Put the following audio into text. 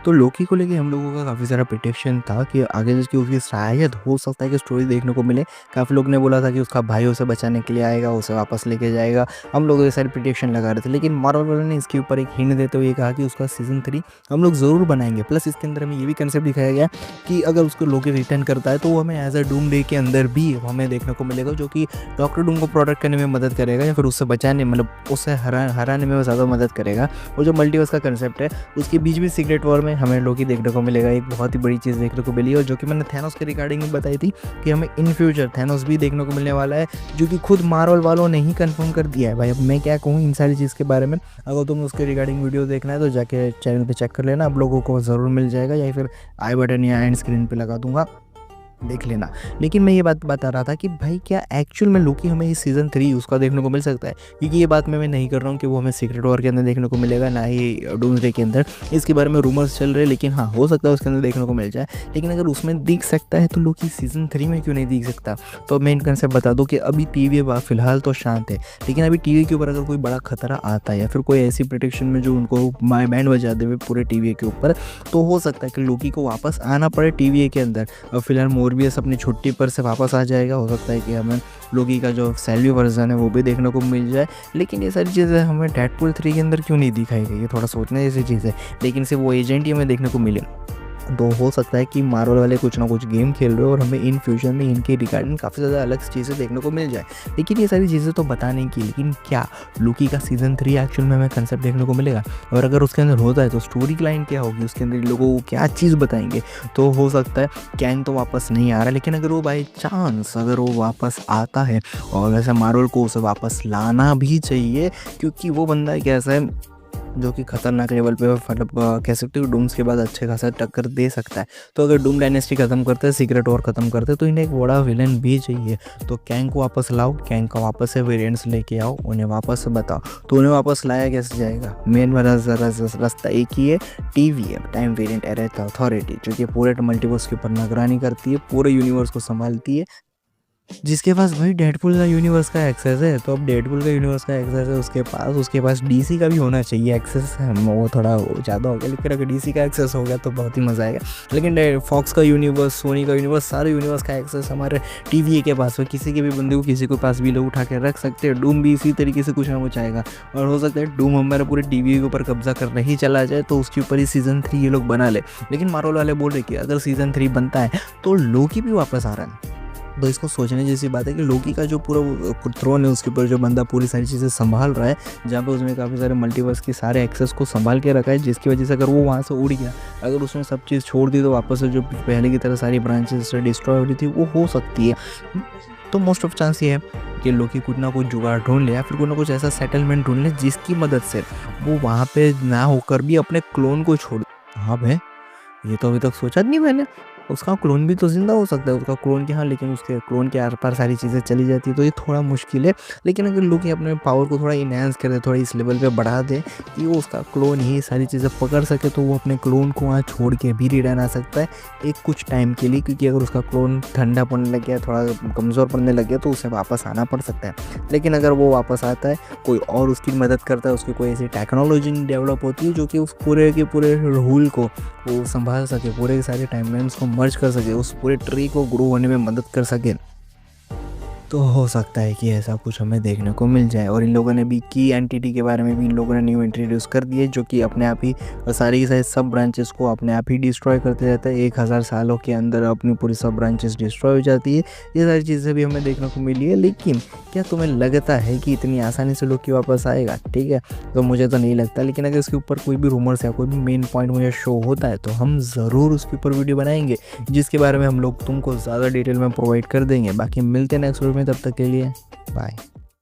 तो लोकी को लेके हम लोगों का काफ़ी सारा प्रिडिक्शन था कि आगे जाके उसकी शायद हो सकता है कि स्टोरी देखने को मिले। काफ़ी लोग ने बोला था कि उसका भाई उसे बचाने के लिए आएगा, उसे वापस लेके जाएगा। हम लोग ये सारे प्रिडिक्शन लगा रहे थे, लेकिन मार्वल वालों ने इसके ऊपर एक हिंट देते हुए कहा कि उसका सीज़न 3 हम लोग ज़रूर बनाएँगे। प्लस इसके अंदर हमें ये भी कंसेप्ट दिखाया गया कि अगर उसको लोकी रिटर्न करता है तो वो हमें एज़ अ डूमडे के अंदर भी हमें देखने को मिलेगा, जो कि डॉक्टर डूम को प्रोटेक्ट करने में मदद करेगा या फिर उससे बचाने मतलब उससे हराने में ज़्यादा मदद करेगा। और जो मल्टीवर्स का कंसेप्ट है उसके बीच भी सीक्रेट वॉर में हमें लोकी देखने को मिलेगा। एक बहुत ही बड़ी चीज़ देखने को मिली और जो कि मैंने थैनोस के रिगार्डिंग में बताई थी कि हमें इन फ्यूचर थैनोस भी देखने को मिलने वाला है, जो कि खुद मार्वल वालों ने ही कंफर्म कर दिया है। भाई अब मैं क्या कहूँ इन सारी चीज़ के बारे में। अगर तुम उसके रिगार्डिंग वीडियो देखना है तो जाके चैनल पे चेक कर लेना, आप लोगों को ज़रूर मिल जाएगा, या फिर आई बटन या एंड स्क्रीन पे लगा दूंगा, देख लेना। लेकिन मैं ये बात बता रहा था कि भाई क्या एक्चुअल में लोकी हमें इस सीज़न 3 उसका देखने को मिल सकता है, क्योंकि ये बात मैं नहीं कर रहा हूँ कि वो हमें सीक्रेट वॉर के अंदर देखने को मिलेगा, ना ही डूम्सडे के अंदर। इसके बारे में रूमर्स चल रहे हैं, लेकिन हाँ हो सकता है उसके अंदर देखने को मिल जाए। लेकिन अगर उसमें दिख सकता है तो लोकी सीज़न 3 में क्यों नहीं दिख सकता। तो मैं इन कंसेप्ट बता दूँ कि अभी टीवी फिलहाल तो शांत है, लेकिन अभी टीवी के ऊपर अगर कोई बड़ा खतरा आता है या फिर कोई ऐसी प्रिडिक्शन में जो उनको बैंड बजा दे पूरे टीवी के ऊपर, तो हो सकता है कि लोकी को वापस आना पड़े टीवी के अंदर। और फिलहाल मोरबियस अपनी छुट्टी पर से वापस आ जाएगा, हो सकता है कि हमें लोकी का जो सैलरी वर्जन है वो भी देखने को मिल जाए। लेकिन ये सारी चीज़ें हमें डेडपूल 3 के अंदर क्यों नहीं दिखाई गई, ये थोड़ा सोचने जैसी चीज़ है। लेकिन सिर्फ वो एजेंट ही हमें देखने को मिले, तो हो सकता है कि मार्वल वाले कुछ ना कुछ गेम खेल रहे हो और हमें इन फ्यूचर में इनके रिगार्डिंग काफ़ी ज़्यादा अलग चीज़ें देखने को मिल जाए। लेकिन ये सारी चीज़ें तो बताने की, लेकिन क्या लोकी का सीज़न 3 एक्चुअल में हमें कंसेप्ट देखने को मिलेगा, और अगर उसके अंदर होता है तो स्टोरी लाइन क्या होगी, उसके अंदर लोगों को क्या चीज़ बताएंगे। तो हो सकता है कैंग तो वापस नहीं आ रहा, लेकिन अगर वो बाई चांस अगर वो वापस आता है, और वैसे मार्वल को उसे वापस लाना भी चाहिए, क्योंकि वो बंदा एक ऐसा है जो कि खतरनाक लेवल पे मतलब कह सकते हो डूम्स के बाद अच्छे खासा टक्कर दे सकता है। तो अगर डूम डायनेस्टी खत्म करते हैं, सीक्रेट वॉर खत्म करते हैं, तो इन्हें एक बड़ा विलन भी चाहिए। तो कैंग को वापस लाओ, कैंग का वापस से वेरिएंट्स लेके आओ, उन्हें वापस से बताओ। तो उन्हें वापस लाया कैसे जाएगा, मेन वाला रास्ता एक ही है, टीवी है, टाइम वेरिएंट एरे अथॉरिटी, जो कि पूरे मल्टीवर्स के ऊपर निगरानी करती है, पूरे यूनिवर्स को संभालती है। जिसके पास भाई डेडपूल का यूनिवर्स का एक्सेस है, तो अब डेडपूल का यूनिवर्स का एक्सेस है उसके पास डीसी का भी होना चाहिए एक्सेस है। वो थोड़ा ज़्यादा हो गया, लेकिन अगर डीसी का एक्सेस हो गया तो बहुत ही मज़ा आएगा। लेकिन फॉक्स का यूनिवर्स, सोनी का यूनिवर्स, सारे यूनिवर्स का एक्सेस हमारे टीवी के पास हो, किसी के भी बंदे को किसी के पास भी लोग उठा के रख सकते हैं। डूम भी इसी तरीके से कुछ ना कुछ आएगा, और हो सकता है डूम हमारे पूरे टीवी के ऊपर कब्जा कर नहीं चला जाए, तो उसके ऊपर ही सीज़न 3 ये लोग बना ले। लेकिन मार्वल वाले बोल रहे कि अगर सीज़न 3 बनता है तो लोकी भी वापस आ रहा है। तो इसको सोचने जैसी बात है कि लोकी का जो पूरा थ्रोन है उसके ऊपर जो बंदा पूरी सारी चीज़ें संभाल रहा है, जहाँ पे उसने काफ़ी सारे मल्टीवर्स के सारे एक्सेस को संभाल के रखा है, जिसकी वजह से अगर वो वहाँ से उड़ गया, अगर उसने सब चीज़ छोड़ दी, तो वापस से जो पहले की तरह सारी ब्रांचेस डिस्ट्रॉय हो रही थी वो हो सकती है। तो मोस्ट ऑफ चांस ये है कि लोकी कुछ ना कुछ जुगाड़ ढूंढ ले, या फिर कुछ ना कुछ ऐसा सेटलमेंट ढूंढ ले जिसकी मदद से वो वहाँ पे ना होकर भी अपने क्लोन को छोड़। हाँ भाई, ये तो अभी तक सोचा नहीं मैंने। उसका क्लोन भी तो जिंदा हो सकता है, उसका क्लोन के हाँ, लेकिन उसके क्लोन के आर पार सारी चीज़ें चली जाती है, तो ये थोड़ा मुश्किल है। लेकिन अगर लोग अपने पावर को थोड़ा इनहेंस कर दे, थोड़ा इस लेवल पे बढ़ा दे कि वो उसका क्लोन ही सारी चीज़ें पकड़ सके, तो वो अपने क्लोन को वहाँ छोड़ के भी रिटर्न आ सकता है एक कुछ टाइम के लिए। क्योंकि अगर उसका क्लोन ठंडा पड़ने लग गया, थोड़ा कमज़ोर पड़ने लग गया, तो उसे वापस आना पड़ सकता है। लेकिन अगर वो वापस आता है, कोई और उसकी मदद करता है, उसकी कोई ऐसी टेक्नोलॉजी डेवलप होती है जो कि उस पूरे के पूरे रूल को वो संभाल सके, पूरे सारे टाइमलाइंस को मर्ज कर सके, उस पूरे ट्री को ग्रो होने में मदद कर सके, तो हो सकता है कि ऐसा कुछ हमें देखने को मिल जाए। और इन लोगों ने भी की एंटिटी के बारे में भी इन लोगों ने न्यू इंट्रोड्यूस कर दिए, जो कि अपने आप ही सारी की सारी सब ब्रांचेस को अपने आप ही डिस्ट्रॉय करते रहता है। 1000 सालों के अंदर अपनी पूरी सब ब्रांचेस डिस्ट्रॉय हो जाती है। ये सारी चीज़ें भी हमें देखने को मिली है। लेकिन क्या तुम्हें लगता है कि इतनी आसानी से लोकी वापस आएगा? ठीक है, तो मुझे तो नहीं लगता। लेकिन अगर इसके ऊपर कोई भी रूमर्स या कोई भी मेन पॉइंट मुझे शो होता है, तो हम ज़रूर उसके ऊपर वीडियो बनाएंगे, जिसके बारे में हम लोग तुमको ज़्यादा डिटेल में प्रोवाइड कर देंगे। बाकी मिलते हैं नेक्स्ट वीडियो में, तब तक के लिए बाय।